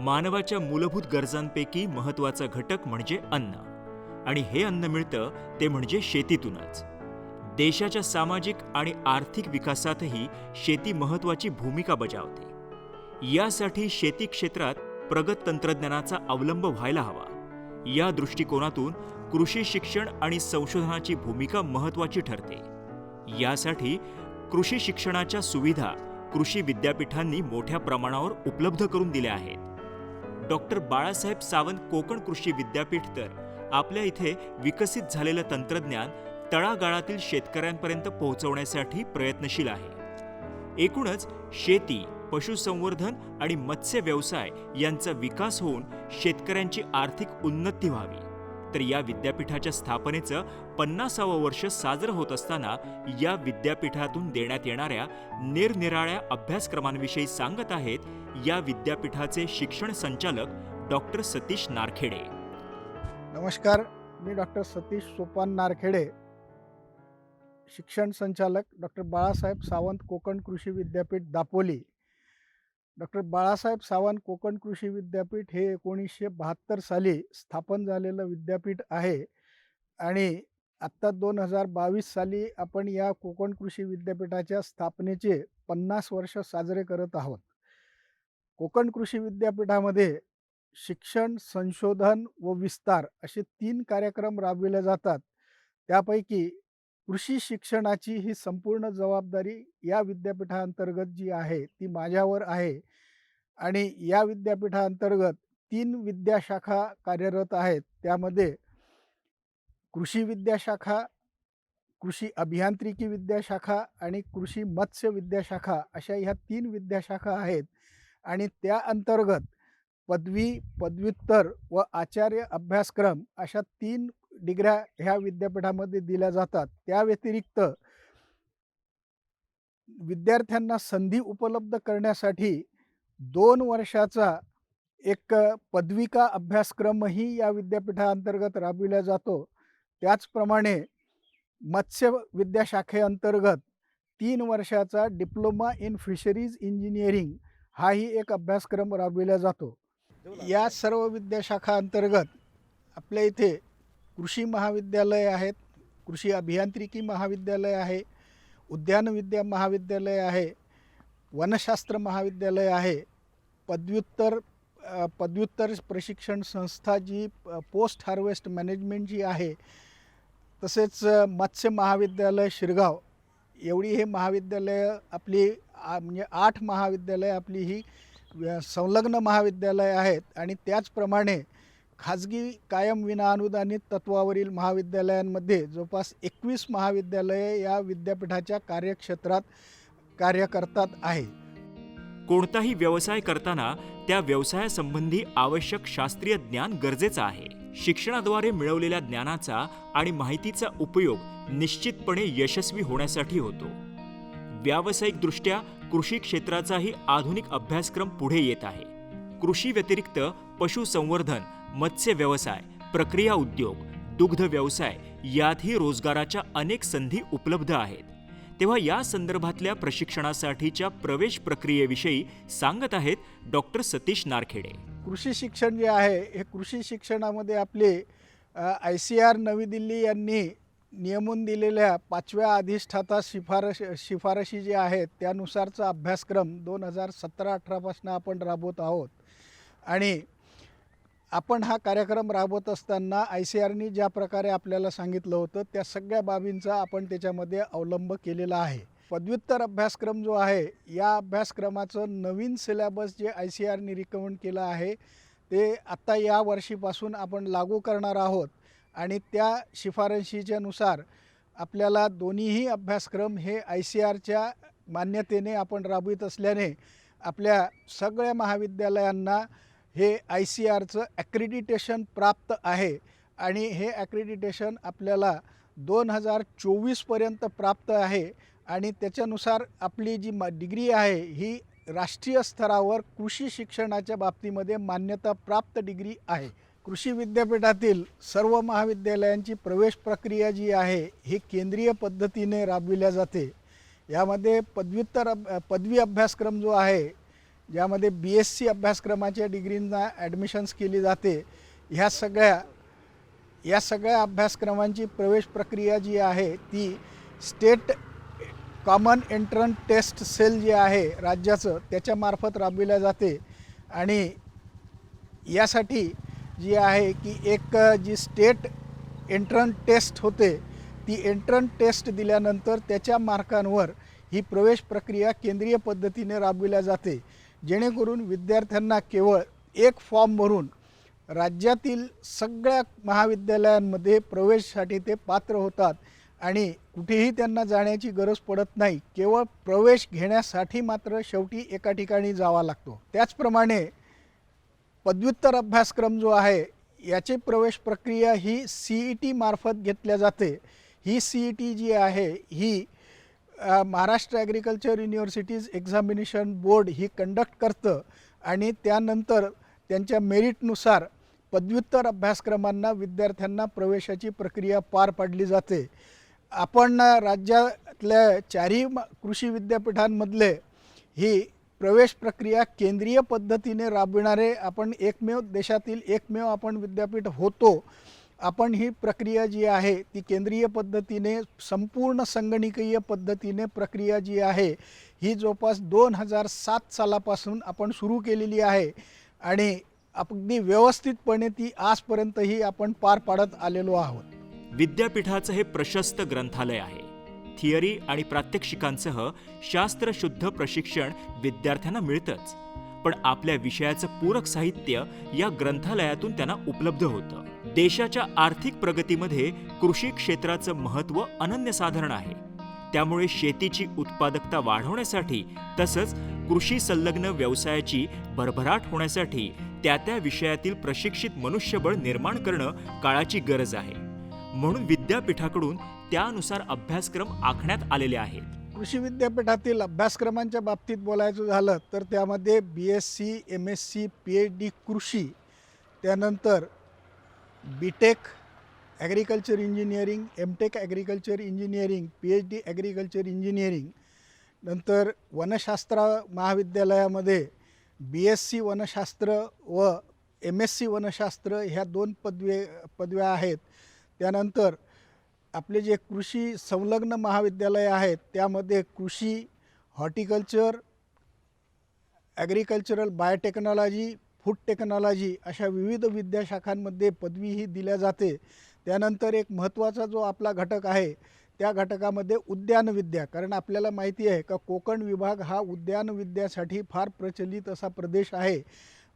मानवाच्या मूलभूत गरजांपैकी महत्त्वाचा घटक म्हणजे अन्न, आणि हे अन्न मिळतं ते म्हणजे शेतीतूनच. देशाच्या सामाजिक आणि आर्थिक विकासातही शेती महत्त्वाची भूमिका बजावते. यासाठी शेती क्षेत्रात प्रगत तंत्रज्ञानाचा अवलंब व्हायला हवा. या दृष्टिकोनातून कृषी शिक्षण आणि संशोधनाची भूमिका महत्त्वाची ठरते. यासाठी कृषी शिक्षणाच्या सुविधा कृषी विद्यापीठांनी मोठ्या प्रमाणावर उपलब्ध करून दिल्या आहेत. डॉक्टर बाळासाहेब सावंत कोकण कृषी विद्यापीठ तर आपल्या इथे विकसित झालेलं तंत्रज्ञान तळागाळातील शेतकऱ्यांपर्यंत पोहोचवण्यासाठी प्रयत्नशील आहे. एकूणच शेती, पशुसंवर्धन आणि मत्स्य व्यवसाय यांचा विकास होऊन शेतकऱ्यांची आर्थिक उन्नती व्हावी. तर या विद्यापीठाच्या स्थापनेचं 50वं वर्ष साजरं होत असताना या विद्यापीठातून देण्यात येणाऱ्या निरनिराळ्या अभ्यासक्रमांविषयी सांगत आहेत या विद्यापीठाचे शिक्षण संचालक डॉक्टर सतीश नारखेडे. नमस्कार, मी डॉक्टर सतीश सोपान नारखेडे, शिक्षण संचालक डॉक्टर बाळासाहेब सावंत कोकण कृषी विद्यापीठ दापोली. डॉक्टर बाळासाहेब सावंत कोकण कृषी विद्यापीठ हे 1972 साली स्थापन झालेलं विद्यापीठ आहे आणि आत्ता 2022 साली आपण या कोकण कृषी विद्यापीठाच्या स्थापनेचे 50 वर्ष साजरे करत आहोत. कोकण कृषी विद्यापीठामध्ये शिक्षण, संशोधन व विस्तार असे 3 कार्यक्रम राबविले जातात. त्यापैकी कृषी शिक्षणाची ही संपूर्ण जबाबदारी या विद्यापीठाअंतर्गत जी आहे ती माझ्यावर आहे आणि या विद्यापीठाअंतर्गत 3 विद्याशाखा कार्यरत आहेत. त्यामध्ये कृषी विद्याशाखा, कृषी अभियांत्रिकी विद्याशाखा आणि कृषी मत्स्य विद्याशाखा अशा ह्या 3 विद्याशाखा आहेत आणि त्या अंतर्गत पदवी, पदव्युत्तर व आचार्य अभ्यासक्रम अशा 3 डिग्र्या ह्या विद्यापीठामध्ये दिल्या जातात. त्या व्यतिरिक्त विद्यार्थ्यांना संधी उपलब्ध करण्यासाठी 2 वर्षाचा एक पदविका अभ्यासक्रमही या विद्यापीठाअंतर्गत राबविला जातो. त्याचप्रमाणे मत्स्य विद्याशाखेअंतर्गत 3 वर्षाचा डिप्लोमा इन फिशरीज इंजिनिअरिंग हाही एक अभ्यासक्रम राबविला जातो. या सर्व विद्याशाखा अंतर्गत आपल्या इथे कृषी महाविद्यालय आहेत, कृषी अभियांत्रिकी महाविद्यालय आहे, उद्यानविद्या महाविद्यालय आहे, वनशास्त्र महाविद्यालय आहे, पदव्युत्तर प्रशिक्षण संस्था जी पोस्ट हार्वेस्ट मॅनेजमेंट जी आहे, तसेच मत्स्य महाविद्यालय शिरगाव. एवढी हे महाविद्यालय आपली म्हणजे 8 महाविद्यालय आपली ही संलग्न महाविद्यालय आहेत आणि त्याचप्रमाणे खाजगी कायम विनाअनुदानित तत्वावरील महाविद्यालयांमध्ये जवळपास 21 महाविद्यालये या विद्यापीठाच्या कार्यक्षेत्रात कार्य करतात आहे. कोणताही व्यवसाय करताना त्या व्यवसायासंबंधी आवश्यक शास्त्रीय ज्ञान गरजेचं आहे. शिक्षणाद्वारे मिळवलेल्या ज्ञानाचा आणि माहितीचा उपयोग निश्चितपणे यशस्वी होण्यासाठी होतो. व्यावसायिकदृष्ट्या कृषी क्षेत्राचाही आधुनिक अभ्यासक्रम पुढे येत आहे. कृषी व्यतिरिक्त पशुसंवर्धन, मत्स्य व्यवसाय, प्रक्रिया उद्योग, दुग्ध व्यवसाय यातही रोजगाराच्या अनेक संधी उपलब्ध आहेत. तेव्हा या संदर्भातल्या प्रशिक्षणासाठीच्या प्रवेश प्रक्रियेविषयी सांगत आहेत डॉक्टर सतीश नारखेडे. कृषी शिक्षण जे आहे हे कृषी शिक्षणामध्ये आपले ICAR नवी दिल्ली यांनी नेमून दिलेल्या 5व्या अधिष्ठाता शिफारशी जे आहेत त्यानुसारचा अभ्यासक्रम 2017-18 पासून आपण राबवत आहोत आणि आपण हा कार्यक्रम राबवत असताना ICARनी ज्या प्रकारे आपल्याला सांगितलं होतं त्या सगळ्या बाबींचा आपण त्याच्यामध्ये अवलंब केलेला आहे. पदव्युत्तर अभ्यासक्रम जो आहे या अभ्यासक्रमाचं नवीन सिलेबस जे ICARनी रिकमेंड केलं आहे ते आत्ता या वर्षीपासून आपण लागू करणार आहोत आणि त्या शिफारशीच्या नुसार आपल्याला दोन्हीही अभ्यासक्रम हे ICARच्या मान्यतेने आपण राबवित असल्याने आपल्या सगळ्या महाविद्यालयांना हे ICARचं ॲक्रिडिटेशन प्राप्त आहे आणि हे ॲक्रिडिटेशन आपल्याला 2024 पर्यंत प्राप्त आहे आणि त्याच्यानुसार आपली जी डिग्री आहे ही राष्ट्रीय स्तरावर कृषी शिक्षणाच्या बाबतीमध्ये मान्यता प्राप्त डिग्री आहे. कृषी विद्यापीठातील सर्व महाविद्यालयांची प्रवेश प्रक्रिया जी आहे ही केंद्रीय पद्धतीने राबविल्या जाते. यामध्ये पदवी अभ्यासक्रम जो आहे ज्यामध्ये BSc अभ्यासक्रमाच्या डिग्रींना ॲडमिशन्स केली जाते, ह्या सगळ्या अभ्यासक्रमांची प्रवेश प्रक्रिया जी आहे ती state common entrance test cell जे आहे राज्याचं त्याच्यामार्फत राबविल्या जाते. आणि यासाठी जी आहे की एक जी स्टेट एंट्रन्स टेस्ट होते ती एंट्रन्स टेस्ट दिल्यानंतर त्याच्या मार्कांवर ही प्रवेश प्रक्रिया केंद्रीय पद्धतीने राबविल्या जाते, जेणेकरून विद्यार्थ्यांना केवळ एक फॉर्म भरून राज्यातील सगळ्या महाविद्यालयांमध्ये प्रवेशासाठी ते पात्र होतात आणि कुठेही त्यांना जाण्याची गरज पडत नाही. केवळ प्रवेश घेण्यासाठी मात्र शेवटी एका ठिकाणी जावा लागतो. त्याचप्रमाणे पदव्युत्तर अभ्यासक्रम जो आहे याची प्रवेश प्रक्रिया ही CET मार्फत घेतल्या जाते. ही CET जी आहे ही Maharashtra agriculture universities examination board ही कंडक्ट करतं आणि त्यानंतर त्यांच्या मेरिटनुसार पदव्युत्तर अभ्यासक्रमांना विद्यार्थ्यांना प्रवेशाची प्रक्रिया पार पाडली जाते. आपण राज्यातल्या चारही कृषी विद्यापीठांमधले ही प्रवेश प्रक्रिया केंद्रीय पद्धतीने राबविणारे आपण देशातील एकमेव आपण विद्यापीठ होतो. आपण ही प्रक्रिया जी आहे ती केंद्रीय पद्धतीने संपूर्ण संगणकीय पद्धतीने प्रक्रिया जी आहे ही जवळपास 2007 सालापासून आपण सुरू केलेली आहे आणि अगदी व्यवस्थितपणे ती आजपर्यंतही आपण पार पाडत आलेलो आहोत. विद्यापीठाचं हे प्रशस्त ग्रंथालय आहे. थिअरी आणि प्रात्यक्षिकांसह शास्त्रशुद्ध प्रशिक्षण विद्यार्थ्यांना मिळतंच, पण आपल्या विषयाचं पूरक साहित्य या ग्रंथालयातून त्यांना उपलब्ध होतं. देशाच्या आर्थिक प्रगतीमध्ये कृषी क्षेत्राचं महत्त्व अनन्यसाधारण आहे. त्यामुळे शेतीची उत्पादकता वाढवण्यासाठी तसंच कृषी संलग्न व्यवसायाची भरभराट होण्यासाठी त्या विषयातील प्रशिक्षित मनुष्यबळ निर्माण करणं काळाची गरज आहे. म्हणून विद्यापीठाकडून त्यानुसार अभ्यासक्रम आखण्यात आलेले आहेत. कृषी विद्यापीठातील अभ्यासक्रमांच्या बाबतीत बोलायचं झालं तर त्यामध्ये BSc, MSc, PhD कृषी, त्यानंतर BTech agriculture engineering, MTech agriculture engineering, PhD agriculture engineering, नंतर वनशास्त्र महाविद्यालयामध्ये BSc वनशास्त्र व MSc वनशास्त्र ह्या 2 पदव्या आहेत. त्यानंतर आपले जे कृषी संलग्न महाविद्यालय आहेत त्यामध्ये कृषी, horticulture, agricultural biotechnology, food technology अशा विविध विद्याशाखांमध्ये पदवीही दिल्या जाते. त्यानंतर एक महत्त्वाचा जो आपला घटक आहे त्या घटकामध्ये उद्यानविद्या, कारण आपल्याला माहिती आहे का कोकण विभाग हा उद्यानविद्यासाठी फार प्रचलित असा प्रदेश आहे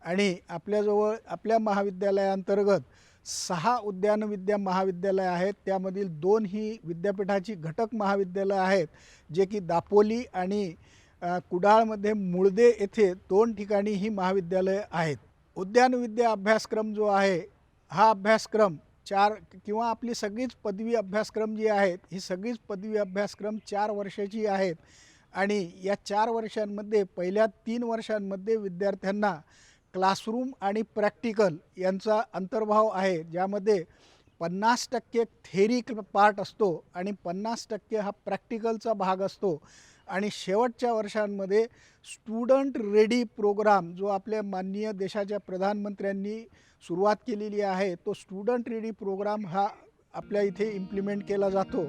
आणि आपल्याजवळ आपल्या महाविद्यालयाअंतर्गत 6 उद्यानविद्या महाविद्यालय आहेत. त्यामधील 2 ही विद्यापीठाची घटक महाविद्यालय आहेत, जे की दापोली आणि कुडाळमध्ये मुळदे येथे 2 ठिकाणी ही महाविद्यालय आहेत. उद्यानविद्या अभ्यासक्रम जो आहे हा अभ्यासक्रम 4 किंवा आपली सगळीच पदवी अभ्यासक्रम जी आहेत ही सगळीच पदवी अभ्यासक्रम 4 वर्षाची आहेत आणि या 4 वर्षांमध्ये पहिल्या 3 वर्षांमध्ये विद्यार्थ्यांना क्लासरूम आणि प्रॅक्टिकल यांचा अंतर्भाव आहे, ज्यामध्ये 50% थेरी पार्ट असतो आणि 50% हा प्रॅक्टिकलचा भाग असतो. आणि शेवटच्या वर्षांमध्ये स्टुडंट रेडी प्रोग्राम जो आपल्या माननीय देशाच्या प्रधानमंत्र्यांनी सुरुवात केलेली आहे तो स्टुडंट रेडी प्रोग्राम हा आपल्या इथे इम्प्लिमेंट केला जातो.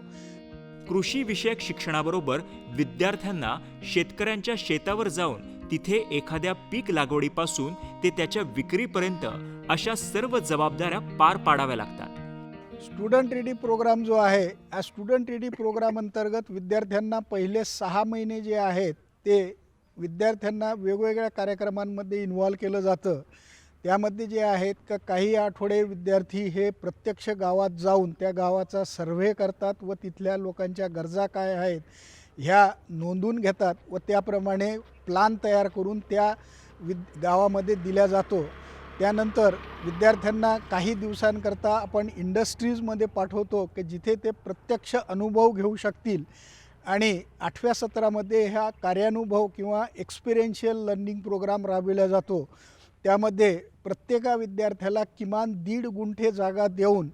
कृषी विषयक शिक्षणाबरोबर विद्यार्थ्यांना शेतकऱ्यांच्या शेतावर जाऊन तिथे एखाद्या पीक लागवडीपासून ते त्याच्या विक्रीपर्यंत अशा सर्व जबाबदाऱ्या पार पाडाव्या लागतात. स्टुडंट रेडी प्रोग्राम जो आहे या स्टुडंट रेडी प्रोग्राम अंतर्गत विद्यार्थ्यांना पहिले 6 महिने जे आहेत ते विद्यार्थ्यांना वेगवेगळ्या कार्यक्रमांमध्ये इन्व्हॉल्व केलं जातं. त्यामध्ये जे आहेत का काही आठवडे विद्यार्थी हे प्रत्यक्ष गावात जाऊन त्या गावाचा सर्व्हे करतात व तिथल्या लोकांच्या गरजा काय आहेत ह्या नोंदवून घेतात व त्याप्रमाणे प्लान तयार करून त्या गावामध्ये दिला जातो. त्यानंतर विद्यार्थ्यांना काही दिवसांकरता आपण इंडस्ट्रीजमध्ये पाठवतो की जिथे ते प्रत्यक्ष अनुभव घेऊ शकतील आणि 8व्या सत्रामध्ये ह्या कार्यानुभव किंवा एक्सपिरियन्शियल लर्निंग प्रोग्राम राबविला जातो. त्यामध्ये प्रत्येक विद्यार्थ्याला किमान 1.5 गुंठे जागा देऊन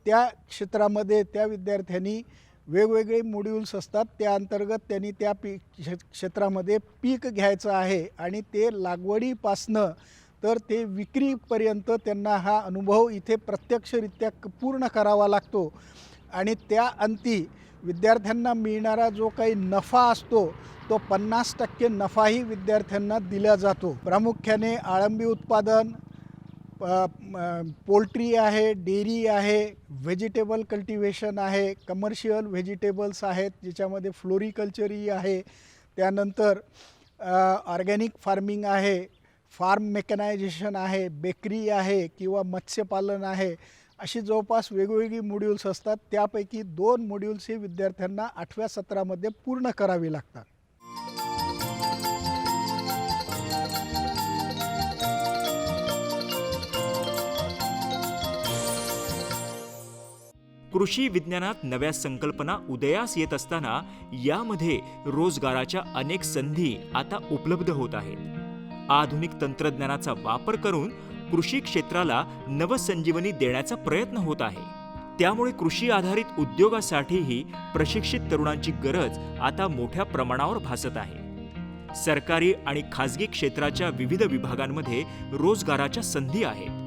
त्या क्षेत्रामध्ये त्या विद्यार्थ्यांनी वेगवेगळे मॉड्यूल्स असतात त्या अंतर्गत त्यांनी त्या क्षेत्रामध्ये पीक घ्यायचं आहे आणि ते लागवडीपासनं तर ते विक्रीपर्यंत त्यांना हा अनुभव इथे प्रत्यक्षरित्या पूर्ण करावा लागतो आणि त्या अंती विद्यार्थ्यांना मिळणारा जो काही नफा असतो तो 50% नफाही विद्यार्थ्यांना दिला जातो. प्रामुख्याने आळंबी उत्पादन, पोल्ट्री आहे, डेअरी आहे, व्हेजिटेबल कल्टिवेशन आहे, कमर्शियल व्हेजिटेबल्स आहेत ज्याच्यामध्ये फ्लोरिकल्चरही आहे, त्यानंतर ऑर्गॅनिक फार्मिंग आहे, फार्म मेकॅनायझेशन आहे, बेकरी आहे किंवा मत्स्यपालन आहे. अशी जवळपास वेगवेगळी मॉड्यूल्स असतात. त्यापैकी 2 मॉड्यूल्स हे विद्यार्थ्यांना 8व्या सत्रामध्ये पूर्ण करावी लागतात. कृषी विज्ञानात नव्या संकल्पना उदयास येत असताना यामध्ये रोजगाराच्या अनेक संधी आता उपलब्ध होत आहेत. आधुनिक तंत्रज्ञानाचा वापर करून कृषी क्षेत्राला नवसंजीवनी देण्याचा प्रयत्न होत आहे. त्यामुळे कृषी आधारित उद्योगासाठीही प्रशिक्षित तरुणांची गरज आता मोठ्या प्रमाणावर भासत आहे. सरकारी आणि खाजगी क्षेत्राच्या विविध विभागांमध्ये रोजगाराच्या संधी आहेत.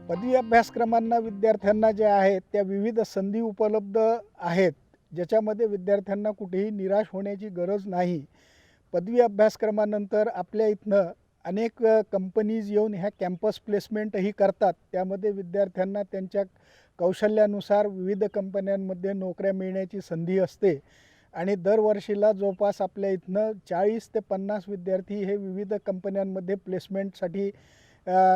पदवी अभ्यासक्रमांना विद्यार्थ्यांना जे आहेत त्या विविध संधी उपलब्ध आहेत ज्याच्यामध्ये विद्यार्थ्यांना कुठेही निराश होण्याची गरज नाही. पदवी अभ्यासक्रमानंतर आपल्या इथनं अनेक कंपनीज येऊन ह्या कॅम्पस प्लेसमेंटही करतात. त्यामध्ये विद्यार्थ्यांना त्यांच्या कौशल्यानुसार विविध कंपन्यांमध्ये नोकऱ्या मिळण्याची संधी असते आणि दरवर्षीला जवळपास आपल्या इथनं 40 ते 50 विद्यार्थी हे विविध कंपन्यांमध्ये प्लेसमेंटसाठी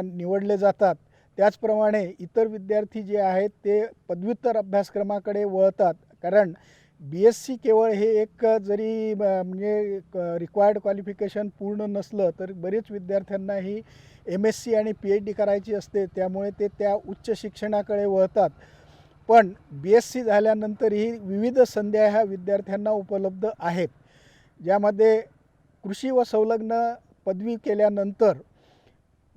निवडले जातात. त्याचप्रमाणे इतर विद्यार्थी जे आहेत ते पदव्युत्तर अभ्यासक्रमाकडे वळतात, कारण BSc केवळ हे एक जरी म्हणजे रिक्वायर्ड क्वालिफिकेशन पूर्ण नसलं तर बरेच विद्यार्थ्यांनाही MSc आणि PhD करायची असते. त्यामुळे ते त्या उच्च शिक्षणाकडे वळतात. पण BSc झाल्यानंतरही विविध संध्या ह्या विद्यार्थ्यांना उपलब्ध आहेत, ज्यामध्ये कृषी व संलग्न पदवी केल्यानंतर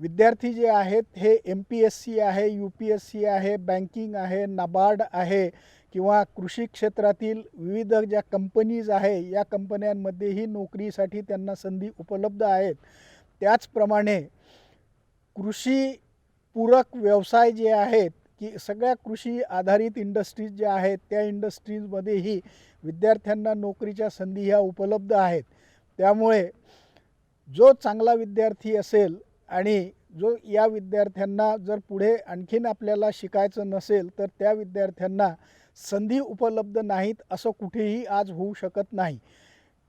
विद्यार्थी जे आहेत हे MPSC आहे, UPSC आहे, बँकिंग आहे, नाबार्ड आहे किंवा कृषी क्षेत्रातील विविध ज्या कंपनीज आहे या कंपन्यांमध्येही नोकरीसाठी त्यांना संधी उपलब्ध आहेत. त्याचप्रमाणे कृषी पूरक व्यवसाय जे आहेत की सगळ्या कृषी आधारित इंडस्ट्रीज ज्या आहेत त्या इंडस्ट्रीजमध्येही विद्यार्थ्यांना नोकरीच्या संधी ह्या उपलब्ध आहेत. त्यामुळे जो चांगला विद्यार्थी असेल आणि जो या विद्यार्थ्यांना जर पुढे आणखीन आपल्याला शिकायचं नसेल तर त्या विद्यार्थ्यांना संधी उपलब्ध नाहीत असं कुठेही आज होऊ शकत नाही.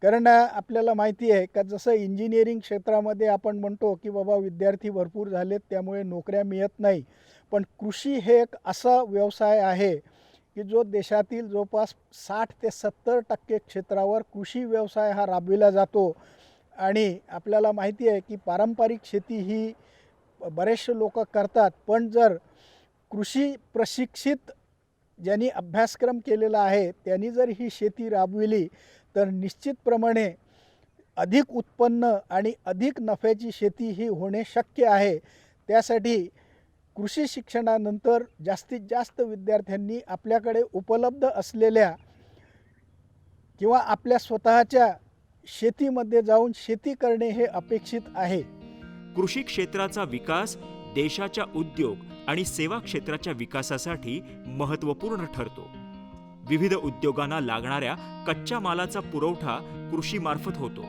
कारण आपल्याला माहिती आहे का जसं इंजिनिअरिंग क्षेत्रामध्ये आपण म्हणतो की बाबा विद्यार्थी भरपूर झालेत त्यामुळे नोकऱ्या मिळत नाही, पण कृषी हे एक असा व्यवसाय आहे की जो देशातील जवळपास 60 ते 70% क्षेत्रावर कृषी व्यवसाय हा राबविला जातो. आणि आपल्याला माहिती आहे की पारंपरिक शेती ही बरेचसे लोक करतात, पण जर कृषी प्रशिक्षित ज्यांनी अभ्यासक्रम केलेला आहे त्यांनी जर ही शेती राबविली तर निश्चितप्रमाणे अधिक उत्पन्न आणि अधिक नफ्याची शेती ही होणे शक्य आहे. त्यासाठी कृषी शिक्षणानंतर जास्तीत जास्त विद्यार्थ्यांनी आपल्याकडे उपलब्ध असलेल्या किंवा आपल्या स्वतःच्या शेतीमध्ये जाऊन शेती करणे हे अपेक्षित आहे. कृषी क्षेत्राचा विकास देशाच्या उद्योग आणि सेवा क्षेत्राच्या विकासासाठी महत्त्वपूर्ण ठरतो. विविध उद्योगांना लागणाऱ्या कच्च्या मालाचा पुरवठा कृषीमार्फत होतो,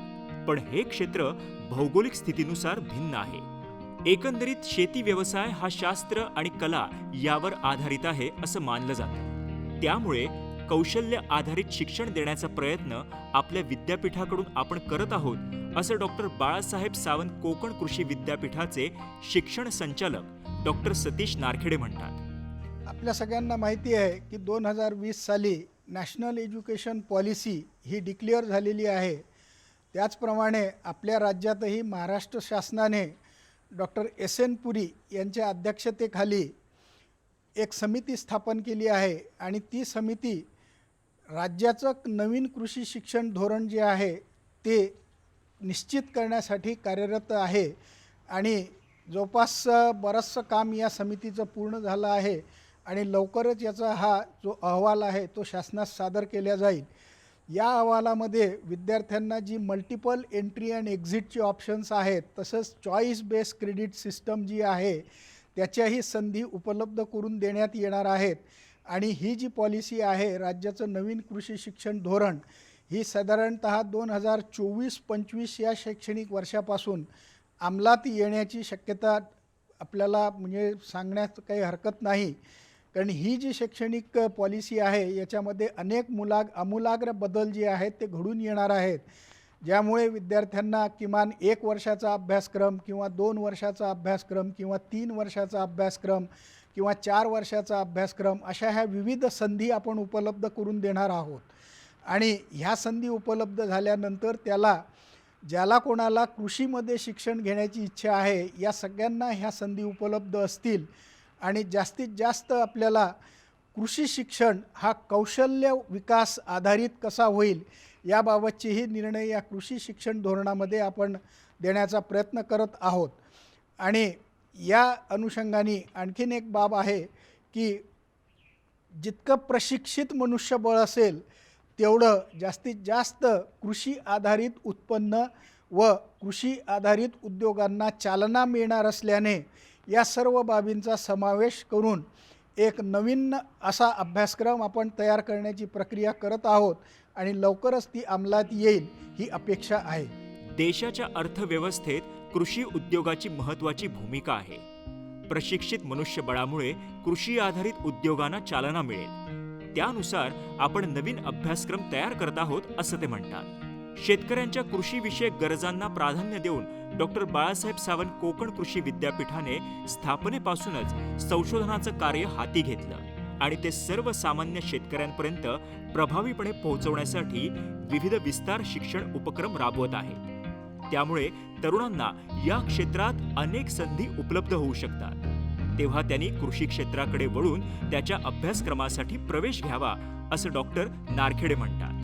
पण हे क्षेत्र भौगोलिक स्थितीनुसार भिन्न आहे. एकंदरीत शेती व्यवसाय हा शास्त्र आणि कला यावर आधारित आहे असं मानलं जातं. त्यामुळे कौशल्य आधारित शिक्षण देण्याचा प्रयत्न आपल्या विद्यापीठाकडून आपण करत आहोत, असं डॉक्टर बाळासाहेब सावंत कोकण कृषी विद्यापीठाचे शिक्षण संचालक डॉक्टर सतीश नारखेडे म्हणतात. आपल्या सगळ्यांना माहिती आहे की 2020 साली नॅशनल एज्युकेशन पॉलिसी ही डिक्लेअर झालेली आहे. त्याचप्रमाणे आपल्या राज्यातही महाराष्ट्र शासनाने डॉक्टर एस.एन. पुरी यांच्या अध्यक्षतेखाली एक समिती स्थापन केली आहे आणि ती समिती राज्याचं नवीन कृषी शिक्षण धोरण जे आहे ते निश्चित करण्यासाठी कार्यरत आहे आणि जवळपास बरंचसं काम या समितीचं पूर्ण झालं आहे आणि लवकरच याचा हा जो अहवाल आहे तो शासनास सादर केला जाईल. या अहवालामध्ये विद्यार्थ्यांना जी मल्टिपल एंट्री अँड एक्झिटची ऑप्शन्स आहेत तसंच चॉईस बेस्ड क्रेडिट सिस्टम जी आहे त्याच्याही संधी उपलब्ध करून देण्यात येणार आहेत. आणि ही जी पॉलिसी आहे राज्याचं नवीन कृषी शिक्षण धोरण ही साधारणतः 2024-25 या शैक्षणिक वर्षापासून अंमलात येण्याची शक्यता आपल्याला म्हणजे सांगण्यात काही हरकत नाही. कारण ही जी शैक्षणिक पॉलिसी आहे याच्यामध्ये अनेक आमूलाग्र बदल जे आहेत ते घडून येणार आहेत, ज्यामुळे विद्यार्थ्यांना किमान 1 वर्षाचा अभ्यासक्रम किंवा 2 वर्षाचा अभ्यासक्रम किंवा 3 वर्षाचा अभ्यासक्रम किंवा 4 वर्षाचा अभ्यासक्रम अशा ह्या विविध संधी आपण उपलब्ध करून देणार आहोत. आणि ह्या संधी उपलब्ध झाल्यानंतर ज्याला कोणाला कृषीमध्ये शिक्षण घेण्याची इच्छा आहे या सगळ्यांना ह्या संधी उपलब्ध असतील आणि जास्तीत जास्त आपल्याला कृषी शिक्षण हा कौशल्य विकास आधारित कसा होईल याबाबतचेही निर्णय या कृषी शिक्षण धोरणामध्ये आपण देण्याचा प्रयत्न करत आहोत. आणि या अनुषंगाने आणखीन एक बाब आहे की जितकं प्रशिक्षित मनुष्यबळ असेल तेवढं जास्तीत जास्त कृषी आधारित उत्पन्न व कृषी आधारित उद्योगांना चालना मिळणार असल्याने या सर्व बाबींचा समावेश करून एक नवीन असा अभ्यासक्रम आपण तयार करण्याची प्रक्रिया करत आहोत आणि लवकरच ती अंमलात येईल ही अपेक्षा आहे. देशाच्या अर्थव्यवस्थेत कृषी उद्योगाची महत्त्वाची भूमिका आहे. प्रशिक्षित मनुष्यबळामुळे कृषी आधारित उद्योगांना चालना मिळेल. त्यानुसार आपण नवीन अभ्यासक्रम तयार करत आहोत असं ते म्हणतात. शेतकऱ्यांच्या कृषीविषयक गरजांना प्राधान्य देऊन डॉक्टर बाळासाहेब सावंत कोकण कृषी विद्यापीठाने स्थापनेपासूनच संशोधनाचं कार्य हाती घेतलं आणि ते सर्वसामान्य शेतकऱ्यांपर्यंत प्रभावीपणे पोहोचवण्यासाठी विविध विस्तार शिक्षण उपक्रम राबवत आहे. त्यामुळे तरुणांना या क्षेत्रात अनेक संधी उपलब्ध होऊ शकतात. तेव्हा त्यांनी कृषी क्षेत्राकडे वळून त्याच्या अभ्यासक्रमासाठी प्रवेश घ्यावा असं डॉक्टर नारखेडे म्हणतात.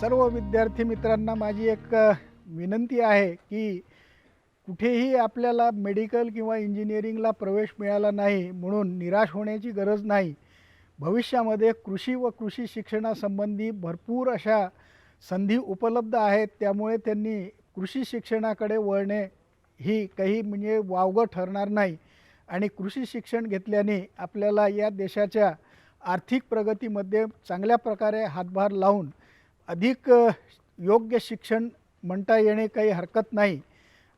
सर्व विद्यार्थी मित्रांना माझी एक विनंती आहे की कुठेही आपल्याला मेडिकल किंवा इंजिनिअरिंगला प्रवेश मिळाला नाही म्हणून निराश होण्याची गरज नाही. भविष्यामध्ये कृषी व कृषी शिक्षणासंबंधी भरपूर अशा संधी उपलब्ध आहेत. त्यामुळे त्यांनी कृषी शिक्षणाकडे वळणे ही काही म्हणजे वावगं ठरणार नाही आणि कृषी शिक्षण घेतल्याने आपल्याला या देशाच्या आर्थिक प्रगतीमध्ये चांगल्या प्रकारे हातभार लावून अधिक योग्य शिक्षण म्हणता येणे काही हरकत नाही.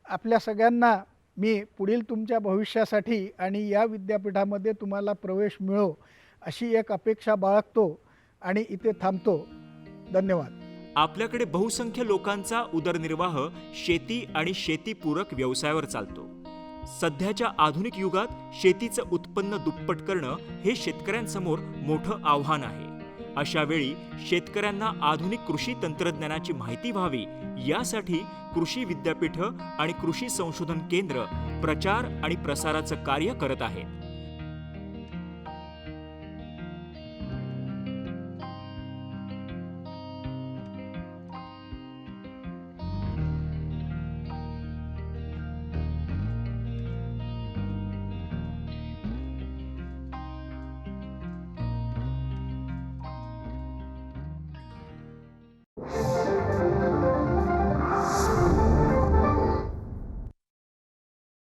आपल्या सगळ्यांना मी पुढील तुमच्या भविष्यासाठी आणि या विद्यापीठामध्ये तुम्हाला प्रवेश मिळो अशी एक अपेक्षा बाळगतो आणि इथे थांबतो. धन्यवाद. आपल्याकडे बहुसंख्य लोकांचा उदरनिर्वाह शेती आणि शेतीपूरक व्यवसायावर चालतो. सध्याच्या आधुनिक युगात शेतीचं उत्पन्न दुप्पट करणं हे शेतकऱ्यांसमोर मोठं आव्हान आहे. अशा वेळी शेतकऱ्यांना आधुनिक कृषी तंत्रज्ञानाची माहिती व्हावी यासाठी कृषी विद्यापीठ आणि कृषी संशोधन केंद्र प्रचार आणि प्रसाराचं कार्य करत आहेत.